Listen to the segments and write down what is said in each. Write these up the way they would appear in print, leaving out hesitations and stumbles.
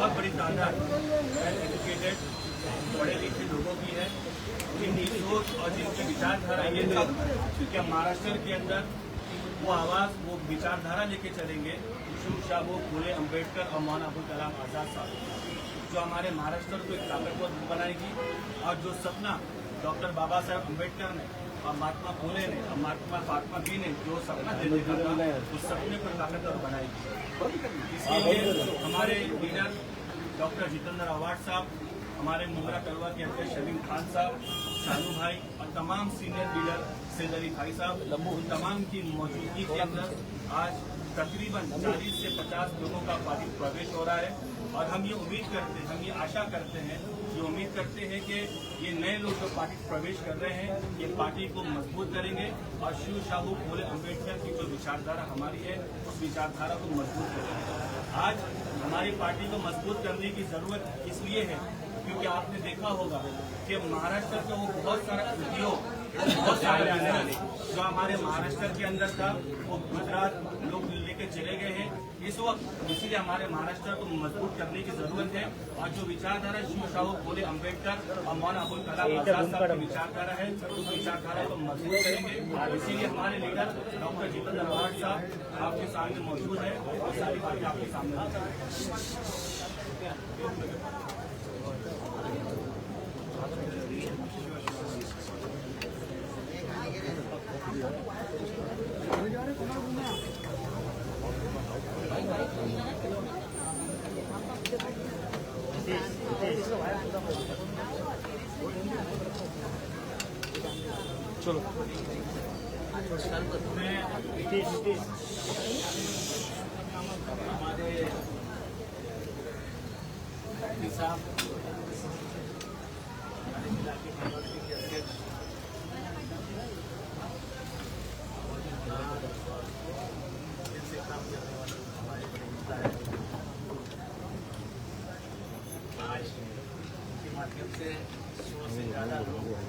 बहुत बड़ी तादाद वेल एजुकेटेड पढ़े लिखे लोगों की है, जिनकी सोच और जिनकी विचारधारा ये था कि महाराष्ट्र के अंदर वो आवाज़, वो विचारधारा लेके चलेंगे शिव शाहू, फूले अम्बेडकर और मौलाना अबुल कलाम आज़ाद साहब, जो हमारे महाराष्ट्र को एक ताकतवर बनाएगी। और जो सपना डॉक्टर बाबा साहब अम्बेडकर ने और महात्मा फूले ने और महात्मा फातिमा बी ने जो सपना दे देखा था, उस सपने पर ताकतवर बनाएगी। इसलिए हमारे लीडर डॉक्टर जितेंद्र आवाड साहब, हमारे मुंगरा कलवा के अध्यक्ष शमीम खान साहब, शानू भाई और तमाम सीनियर लीडर सैयद अली भाई साहब, उन तमाम की मौजूदगी के अंदर आज तकरीबन 40 से 50 लोगों का पार्टी प्रवेश हो रहा है। और हम ये उम्मीद करते हैं, हम ये आशा करते हैं, ये उम्मीद करते हैं कि ये नए लोग जो पार्टी प्रवेश कर रहे हैं, ये पार्टी को मजबूत करेंगे और शिव शाहू, फूले अम्बेडकर की जो विचारधारा हमारी है, उस विचारधारा को मजबूत करेंगे। आज हमारी पार्टी को मजबूत करने की जरूरत इसलिए है क्योंकि आपने देखा होगा कि महाराष्ट्र का वो बहुत सारा उद्योग, बहुत सारे जो हमारे महाराष्ट्र के अंदर था, वो गुजरात लोग लेके चले गए हैं इस वक्त। इसीलिए हमारे महाराष्ट्र को मजबूत करने की जरूरत है। और जो विचारधारा शिव शाहू, फूले अम्बेडकर और मौलाना अबुल कलाम आज़ाद साहब की विचारधारा है, उस विचारधारा को मजबूत करेंगे। इसीलिए हमारे लीडर डॉक्टर जितेंद्र आवाड साहब आपके सामने मौजूद है और सारी बातें आपके सामने चलो हमारे साहब, हमारे जिला के माइनॉरिटी के अध्यक्ष जिनसे काम करने वाले हमारे बड़े नेता है, आज के माध्यम से 100 से ज़्यादा लोग और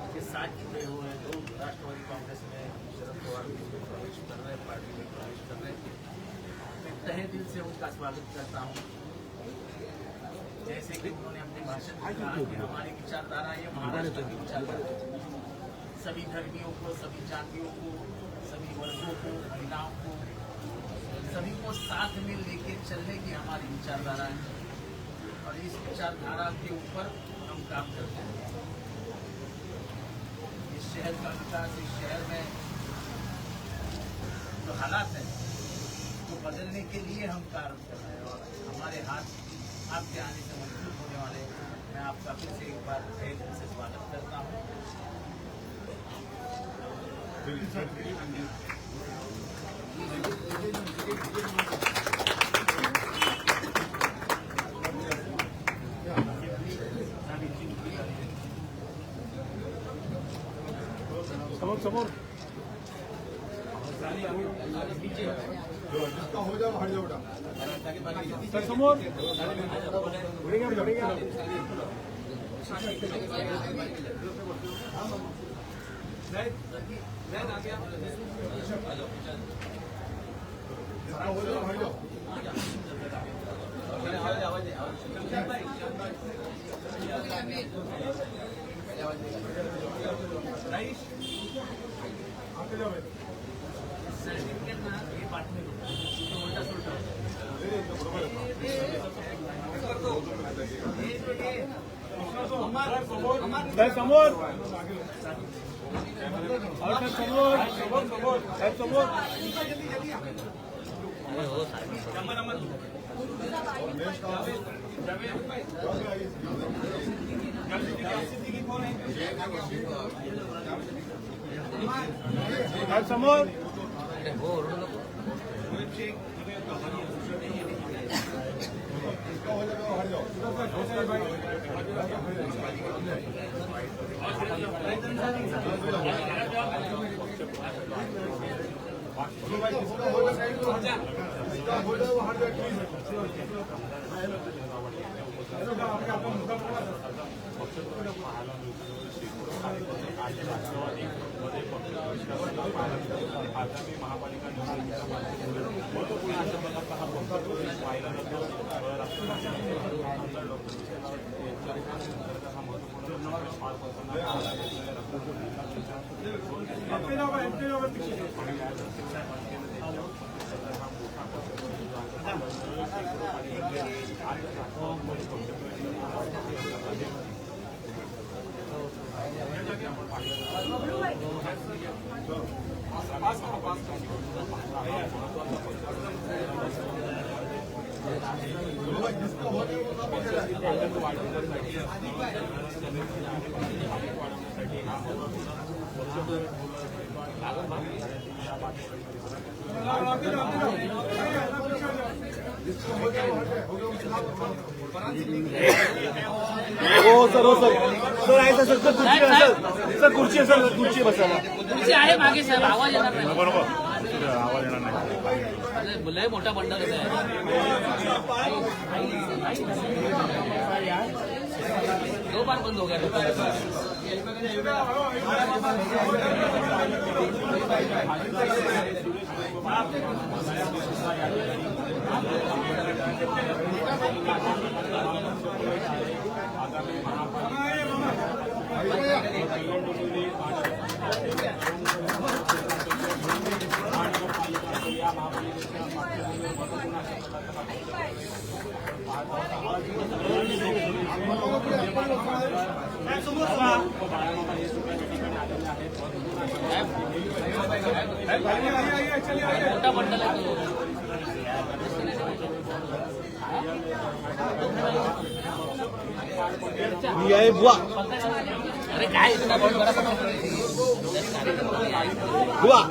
उनके साथ जुड़े हुए लोग राष्ट्रवादी कांग्रेस में शरद पवार जी में प्रवेश कर रहे हैं, पार्टी में प्रवेश कर रहे हैं। मैं तहे दिल से उनका स्वागत करता हूँ। जैसे कि उन्होंने अपने भाषण में कहा कि हमारी विचारधारा ये महाराष्ट्र की विचारधारा, सभी धर्मियों को, सभी जातियों को, सभी वर्गों को, महिलाओं को, सभी को साथ में लेके चलने की हमारी विचारधारा है। और इस विचारधारा के ऊपर हम काम करते हैं। इस शहर का विकास, इस शहर में जो हालात हैं तो बदलने के लिए हम कार्य कर रहे हैं। और हमारे हाथ आपके आने से मजबूत होने वाले। मैं आपका फिर से एक बार तहे दिल से स्वागत करता हूँ। समोर जिसका हो जाओ हट जाओ सर, समोर सर्टिफिकेट ना हे पाठवून उलटा सुलटा समोर समोर आगामी महापालिका निवडणुकीच्या महत्त्वपूर्ण अशा प्रकारचा हा पाहिला जातो. आमदार डॉक्टर हा महत्वपूर्ण पार सर आहे सर खुर्ची आहे सर खुर्ची बसायला खुर्ची आहे मागे साहेब आवाज येणार नाही आवाज येणार नाही लय मोठा बंडल आहे दो बार बंद हो गया मोठा बंडल आहे तो मी आहे बुवा अरे काय बुवा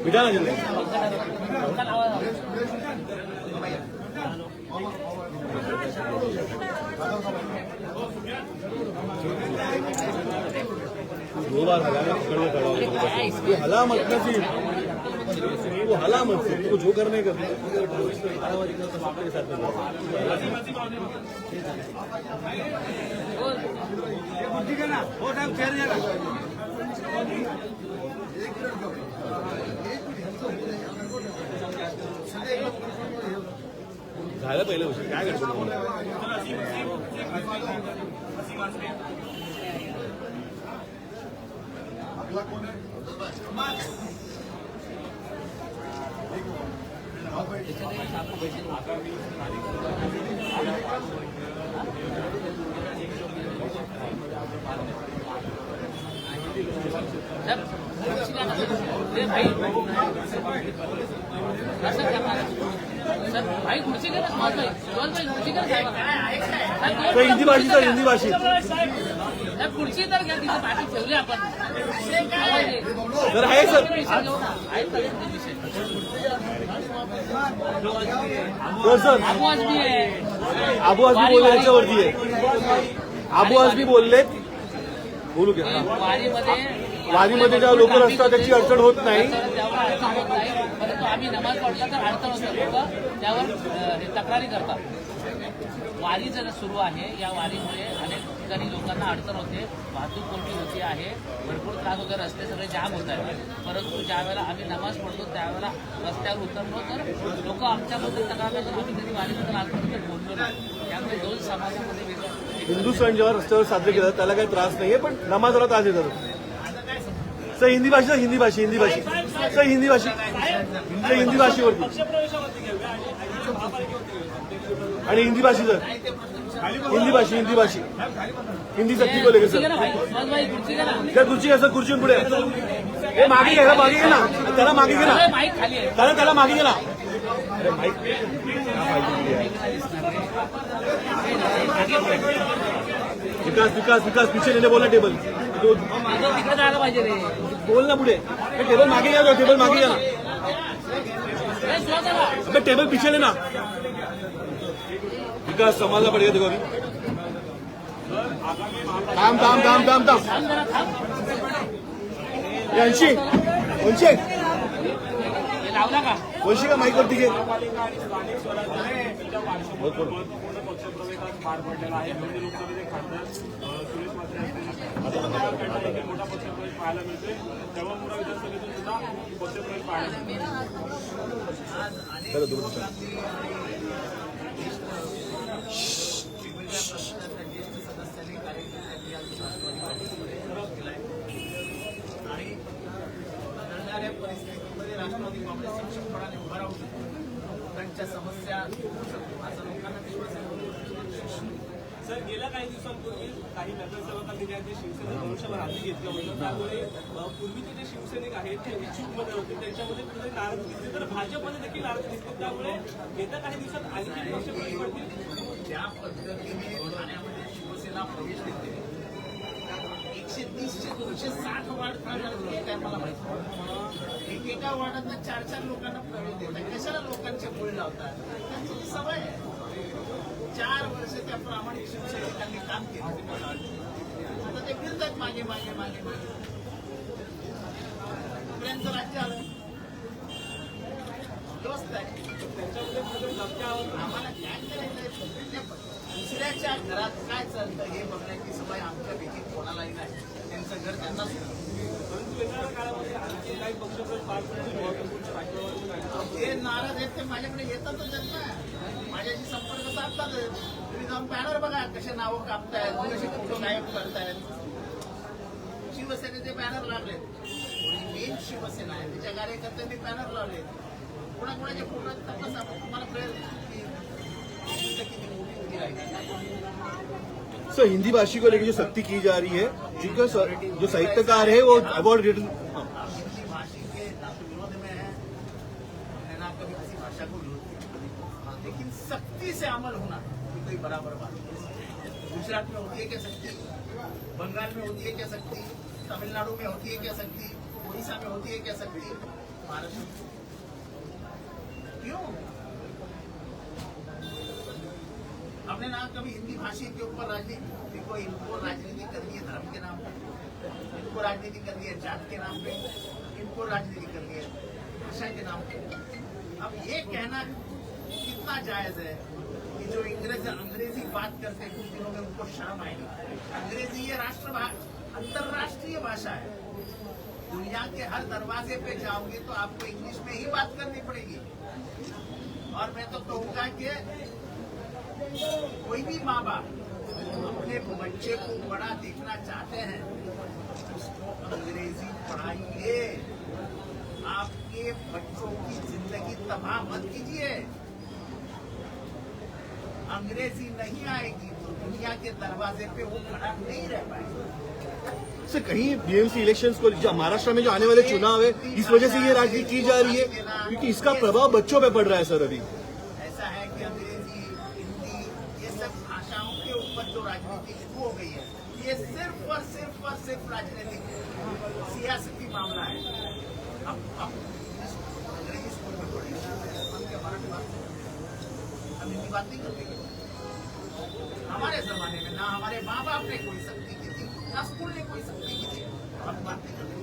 बिठा ना जिल्हे दो बार हलाने पकड़ में खड़ा हो वो हला मत ना फिर वो हला मत से वो जो करने का झालं पहिलं उशीर काय गडबड भाई खुर्ची का भाई खुर्ची का हिंदी भाषी सर हिंदी भाषी खुर्ची तर घ्या तिथे बाकी ठेवली आपण सर आहे सर सर आबू आजमी आहे आबू आजमी बोलले याच्यावरती आहे आबू आजमी बोलले बोलू घ्या वारीमध्ये जेव्हा लोक रस्ता त्याची अडचण होत नाही परंतु आम्ही नमाज पडला तर अडचण होतं लोक त्यावर तक्रारी करतात वारी जर सुरू आहे या वारीमुळे अनेक ठिकाणी लोकांना अडचण होते वाहतूक कोंडी होती आहे भरपूर त्रास होतो रस्ते सगळे जाम होत आहेत परंतु ज्यावेळेला आम्ही नमाज पडतो त्यावेळेला रस्त्यावर उतरलो तर लोक आमच्याबद्दल तक्रार करतात आम्ही कधी वारीबद्दल आजपर्यंत बोललो नाही त्यामुळे दोन समाजामध्ये वेगळं हिंदू सण जेव्हा रस्त्यावर साजरे केतात त्याला काही त्रास नाहीये पण नमाजाला त्रास येतात सर हिंदी भाषा हिंदी भाषी हिंदी भाषी सर हिंदी भाषी सर हिंदी भाषेवरती आणि हिंदी भाषी सर हिंदी भाषी हिंदी भाषी हिंदी सक्ती बोले सर सर खुर्ची घ्या सर खुर्ची पुढे हे मागे घ्या मागे घे ना त्याला मागे घे ना त्याला मागे घे ना विकास विकास विकास पीछे लेने बोला टेबल तिकडे जायला पाहिजे रे बोल ना पुढे टेबल मागे घ्या टेबल मागे घ्या ना टेबल पीछे लेना विकास संभालना पड़ेगा देखो अभी थांब थांब थांब थांब थांब वंशी वंशी लावला का वंशी का माईक वरती घे पार पडलेला आहे दोन्ही लोकसभेचे खासदार सुरेश म्हात्रे मोठा पक्षप्रवेश पाहायला मिळतोय तेव्हा मोठा विधानसभेतून सुद्धा पक्षप्रवेश पाहायला मिळतो त्यांच्या समस्या होऊ शकतो असं लोकांना विश्वास आहे. सर, गेल्या काही दिवसांपूर्वी काही नगरसेवकांनी जे आहे ते शिवसेना धनुष्यबाण हाती घेतलं होतं, त्यामुळे पूर्वीचे जे शिवसैनिक आहेत ते इच्छुकमध्ये होते, त्यांच्यामध्ये कुठे नाराज दिसते, तर भाजपमध्ये देखील नाराज दिसते. त्यामुळे येत्या काही दिवसात आणखी पक्ष बळी पडतील. ज्या पद्धतीने ठाण्यामध्ये शिवसेना प्रवेश देते 130 ते 260 वार्ड काय मला माहिती. एकेका वार्डात 4-4 लोकांना प्रवेश देतात. कशाला लोकांचे बोल लावतात? त्यांची जी सवय आहे. 4 वर्ष त्या प्रामाणिक शिवसैनिकांनी काम केलं. आता ते फिरतात मागे मागे मागे मागे. पर्यंत राज्य आलं व्यवस्था आहे. त्यांच्यामध्ये कुठे धक्क्यावर आम्हाला काय करायचं? दुसऱ्याच्या घरात काय चालतं हे बघण्याची सवय आमच्यापैकी कोणालाही नाही. त्यांचं घर त्यांना परंतु येणाऱ्या काळामध्ये आणखी काही पक्ष पाच महत्वपूर्ण राष्ट्रवादी जे नाराज आहेत ते माझ्याकडे येतातच आहेत ना. माझ्याशी संपर्क साधतातच. तुम्ही जाऊन बॅनर बघा कसे नावं कापतायत, कसे कुठं गायब करतायत. शिवसेनेचे बॅनर लावलेत. मेन शिवसेना आहे त्याच्या कार्यकर्त्यांनी बॅनर लावलेत. कोणाकोणाचे फोटो तपासा तुम्हाला कळेल की किती मोठी उभी राहिली. सर, हिंदी भाषी को लेकर जो सख्ती की जा रही है, जिनका जो साहित्यकार है वो अवार्ड रिटर्न आप हिंदी भाषी के ना तो विरोध में है ना कभी किसी भाषा को विरोध किया, लेकिन सख्ती से अमल होना ये कोई बराबर बात नहीं. गुजरात में होती है क्या सख्ती? बंगाल में होती है क्या सख्ती? तमिलनाडु में होती है क्या सख्ती? उड़ीसा में होती है क्या सख्ती? महाराष्ट्र में क्यों? हमने ना कभी हिंदी भाषी के ऊपर राजनीति को इनको राजनीति करनी है धर्म के नाम पे, इनको राजनीति करनी है जात के नाम पे, इनको राजनीति करनी है भाषा के नाम पे. अब ये कहना कितना जायज है कि जो अंग्रेजी बात करते हैं कुछ दिनों में उनको शर्म आएगी. अंग्रेजी ये अंतरराष्ट्रीय भाषा है. दुनिया के हर दरवाजे पे जाओगे तो आपको इंग्लिश में ही बात करनी पड़ेगी. और मैं तो कहूँगा कि कोई भी माँ बाप अपने बच्चे को बड़ा देखना चाहते हैं उसको अंग्रेजी पढ़ाइए. आपके बच्चों की जिंदगी तबाह मत कीजिए. अंग्रेजी नहीं आएगी तो दुनिया के दरवाजे पे वो खड़ा नहीं रह पाएगा. सर, कहीं बीएमसी इलेक्शंस को जो महाराष्ट्र में जो आने वाले चुनाव है इस वजह से ये राजनीति की जा रही है, क्योंकि इसका प्रभाव बच्चों पे पड़ रहा है. सर, अभी ऐसा है कि अंग्रेजी हिंदी ये सब भाषाओं के ऊपर जो राजनीति शुरू हो गई है ये सिर्फ और सिर्फ राजनीतिक सियासती मामला है. अब अंग्रेजी स्कूल में पढ़ेंगे हम क्या मराठी बात हम हिंदी बात नहीं करते. हमारे जमाने में ना हमारे माँ बाप ने कोई सख्ती की थी ना स्कूल ने कोई सख्ती की थी. हम बात नहीं करते.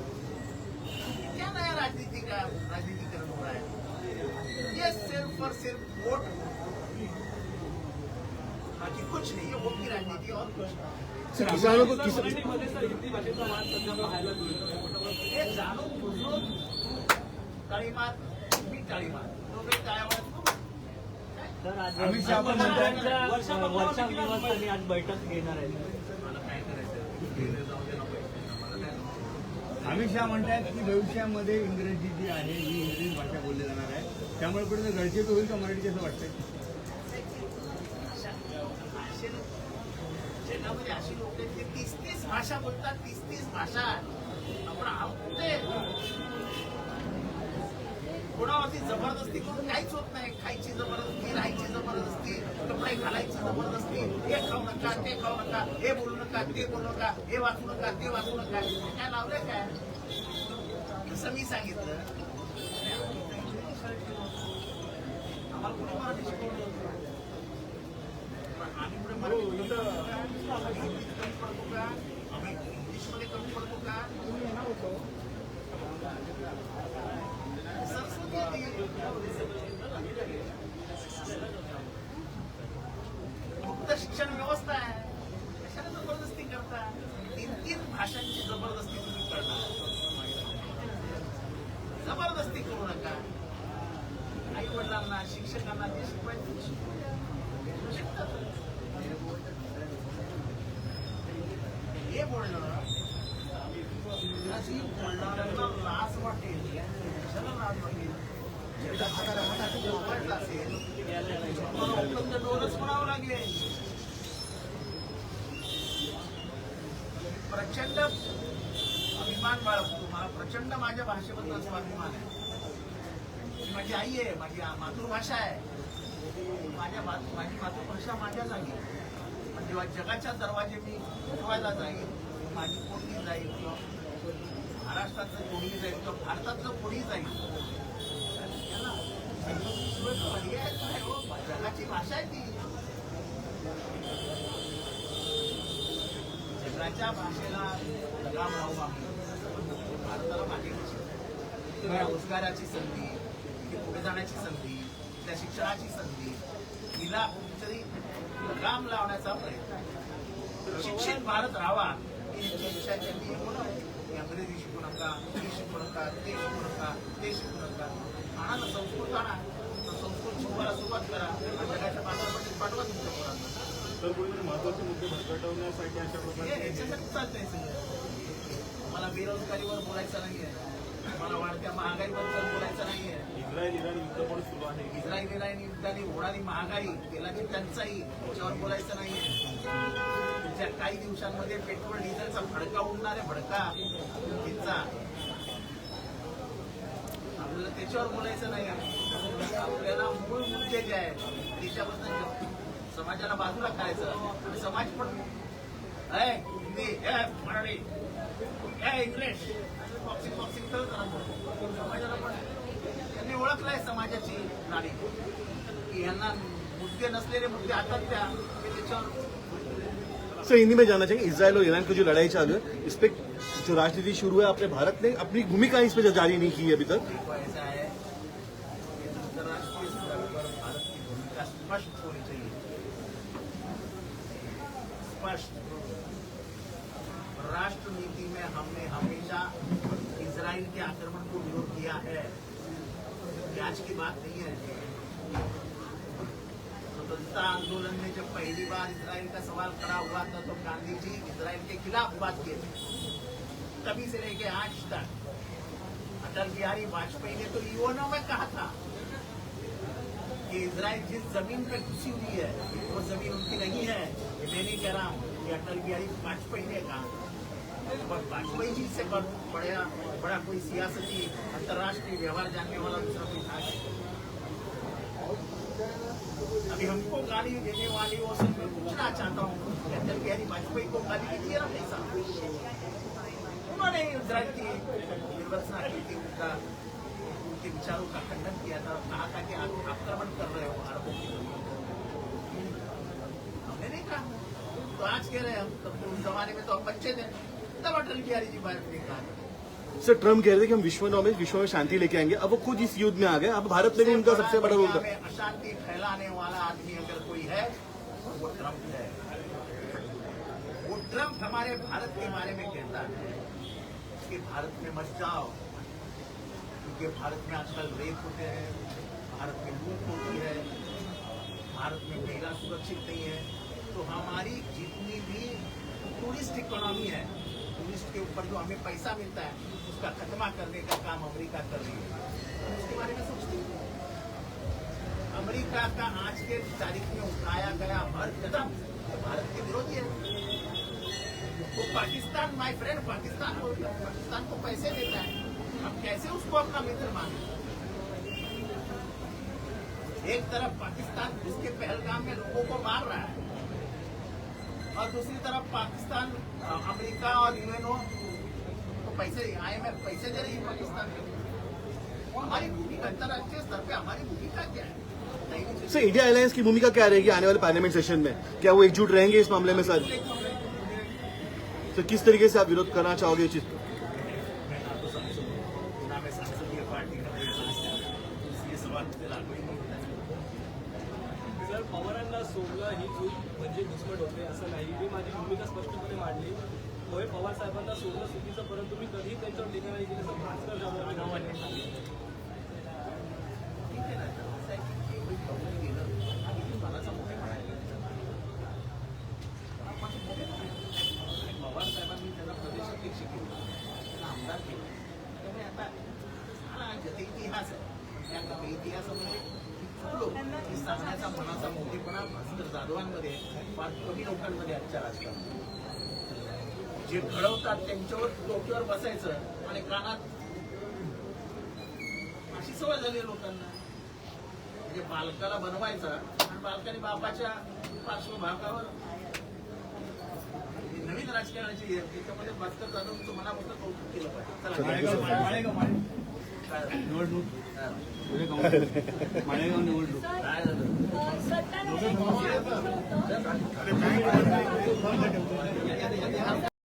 क्या नया राजनीतिकरण हो रहा है? ये सिर्फ और सिर्फ वोट, बाकी कुछ नहीं है. वोट की राजनीति और कुछ नहीं. सर, किसानों को मराठीमध्ये सर हिंदी भाषेचा वाद सध्या पाहायला मिळतो. हे जाणून बुजून टाळी मार मी टाळी मार दोघे टाळ्यावर अमित शहा पण वर्षा निवासस्थानी आज बैठक घेणार आहे. मला काय करायचं जाऊ दे नको मला काय नको. अमित शहा म्हणतात की भविष्यामध्ये इंग्रजी जी आहे ही इंग्रजी भाषा बोलली जाणार आहे, त्यामुळे कुठे गळचेपी होईल का मराठी असं वाटतंय? जगामध्ये अशी लोक आहेत की 30 भाषा बोलतात. 30 भाषा आपण ते कोणावरती जबरदस्ती करून काहीच होत नाही. खायची जबरदस्ती, राहायची जबरदस्ती, कपडे घालायची जबरदस्ती, हे खाऊ नका ते खाऊ नका, हे बोलू नका ते बोलू नका, हे वाचू नका ते वाचू नका. काय लावलंय काय? जसं मी सांगितलं आम्हाला कुठे मराठी शिकवलं आम्ही पुढे मराठी कमी पडतो का? आम्ही इंग्लिशमध्ये कमी पडतो का? मुक्त शिक्षण व्यवस्था आहे. कशाला जबरदस्ती करता? 3 भाषांची जबरदस्ती तुम्ही करणार. जबरदस्ती करू नका. आई वडिलांना शिक्षकांना जे शिकवायचं शिकतात. हे बोलणं अशी बोलणाऱ्यांना लाज वाटेल. कशाला लाज वाटेल? असेल प्रचंड अभिमान बाळगतो. मला प्रचंड माझ्या भाषेबद्दल स्वाभिमान आहे. ती माझी आई आहे, माझी मातृभाषा आहे. माझी मातृभाषा माझ्या जागी. पण जेव्हा जगाच्या दरवाजे मी उठवायला जाईल, माझी कोणी जाईल किंवा महाराष्ट्रातलं कोणी जाईल किंवा भारतातलं कोणी जाईल, त्याला पर्याय काय हो? जगाची भाषा आहे ती. जगाच्या भाषेला लगाम लावू आम्ही भारताला मागे त्या रोजगाराची संधी, तिथे पुढे जाण्याची संधी, त्या शिक्षणाची संधी, हिला कुठेतरी लगाम लावण्याचा प्रयत्न. शिक्षित भारत राहावा ही देशाच्या अंग्रेजी शिकू नका, हे शिकू नका, ते शिकू नका, ते शिकू नका. आणा ना संस्कृत, आणा संस्कृत शिकवायला सुरुवात करा. जगाच्या बाजारपेठेत पाठवा तुमच्या मुलांना. तर कुठेतरी महत्वाचे मुद्दे भटकवण्यासाठी अशा प्रकारे याच्यासाठी चालतंय सगळं. मला बेरोजगारीवर बोलायचं नाहीये, मला वाढत्या महागाईबद्दल बोलायचं नाहीये. इस्रायल इराण युद्ध पण सुरू आहे. इस्रायल इराण युद्धाने होणारी महागाई, तेलाची टंचाई याच्यावर बोलायचं नाहीये. पुढच्या काही दिवसांमध्ये पेट्रोल डिझेलचा भडका उडणार आहे, भडका तिचा आपल्याला त्याच्यावर बोलायचं नाही. आपल्याला मूळ मुद्दे जे आहेत त्याच्याबद्दल समाजाला बाजूला करायचं. आणि समाज पण हिंदी, मराठी, इंग्लिश बॉक्सिंग करत राहतो. समाजाला पण त्यांनी ओळखलंय समाजाची नाडी की यांना मुद्दे नसलेले मुद्दे हातात द्या, ते त्याच्यावर. सर हिंदी में जानना चाहेंगे, इसराइल और ईरान की जो लड़ाई चालू है, इस पे जो राजनीति शुरू है, अपने भारत ने अपनी भूमिका इस पे जारी नहीं की है अभी तक. देखो ऐसा है कि अंतर्राष्ट्रीय स्तर पर भारत की भूमिका स्पष्ट होनी चाहिए, स्पष्ट. राष्ट्र नीति में हमने हमेशा इजराइल के आक्रमण को विरोध किया है. ये आज की बात नहीं है. स्वतंत्रता आंदोलन में जब पहली बार इजराइल का सवाल खड़ा हुआ था तो गांधी जी इजराइल के खिलाफ बात किए थे. तभी से लेके आज तक अटल बिहारी वाजपेयी ने तो यूएनओ में कहा था कि इजराइल जिस जमीन पे घुसी हुई है वो जमीन उनकी नहीं है. मैं नहीं कह रहा हूं, ये अटल बिहारी वाजपेयी ने कहा. और वाजपेयी जी से बड़ा कोई सियासती अंतर्राष्ट्रीय व्यवहार जानने वाला दूसरा कोई था. अभी हमको गाली देने वाली वो सब मैं पूछना चाहता हूँ कि अटल बिहारी वाजपेयी को गाली दीजिए ना पैसा. उन्होंने इजराइल की निर्वचना की थी, उनके विचारों का खंडन किया था, कहा था कि आप आक्रमण कर रहे हो अरबों की जमीन. हमने नहीं कहा. तो आज कह रहे हैं हम, तब उस जमाने में तो हम बच्चे थे, तब अटल बिहारी जी वाजपेयी ने कहा. सर ट्रम्प कह रहे थे कि हम विश्व में शांति लेके आएंगे. अब वो खुद इस युद्ध में आ गए. अब भारत में भी उनका सबसे बड़ा रोल था. अशांति फैलाने वाला आदमी अगर कोई है वो ट्रम्प है. वो ट्रम्प हमारे भारत के बारे में कहता है कि भारत में मत जाओ, क्योंकि भारत में आजकल रेप होते हैं, भारत में लूट होती है, भारत में महिला सुरक्षित नहीं है. तो हमारी जितनी भी टूरिस्ट इकोनॉमी है, टूरिस्ट के ऊपर जो हमें पैसा मिलता है उसका खत्मा करने का काम अमेरिका कर रही है. उसके बारे में सोचती हूँ. अमेरिका का आज के तारीख में उठाया गया हर कदम भारत के विरोधी है. वो पाकिस्तान, माय फ्रेंड, पाकिस्तान को पैसे देता है. हम कैसे उसको अपना मित्र माने? एक तरफ पाकिस्तान उसके पहलगाम में लोगों को मार रहा है और दूसरी तरफ पाकिस्तान, अमेरिका और यूएनओ तो पैसे, IMF पैसे दे रही है पाकिस्तान को. हमारी भूमिका अंतर्राष्ट्रीय स्तर पे हमारी भूमिका क्या है? सर इंडिया अलायंस की भूमिका क्या रहेगी आने वाले पार्लियामेंट सेशन में? क्या वो एकजुट रहेंगे इस मामले में? सर तो किस तरीके से आप विरोध करना चाहोगे इस चीज को? मैं ना तो सांसद, ना मैं संसदीय पार्टी का ये सवाल मुझे लागू ही नहीं होता. जर पवारांना सोडलं ही चूक म्हणजे घुसमट होते असं नाही. मी माझी भूमिका स्पष्टपणे मांडली. होय पवार साहेबांना सोडणं चुकीचं, परंतु मी कधीही त्यांच्यावर टीका नाही केली असं भास्कर जाधव नावाने सांगितलं. ठीक आहे ना, असं आहे की एवढी कबूल केलं आणि मनाचा मोठेपणा आहे. माझं मोठेपणा आहे. पवार साहेबांनी त्यांना प्रदेशाध्यक्ष केलं, त्यांना आमदार केलं. त्यामुळे आता हा गत इतिहास आहे. त्या गत इतिहासामध्ये चुकलो हे सांगण्याचा मनाचा मोठेपणा भास्कर जाधवांमध्ये फार कमी लोकांमध्ये आजच्या राजकारणात. जे घडवतात त्यांच्यावर डोक्यावर बसायचं आणि कानात अशी सवय झाली आहे लोकांना. म्हणजे बालकाला बनवायचा आणि बालकाने बापाच्या पार्श्वभागावर ही नवीन राजकारणाची आहे. त्याच्यामध्ये भास्कर जाधवचं मनापासून कौतुक केलं पाहिजे. चला, निवडणूक माळेगाव निवडणूक काय झालं?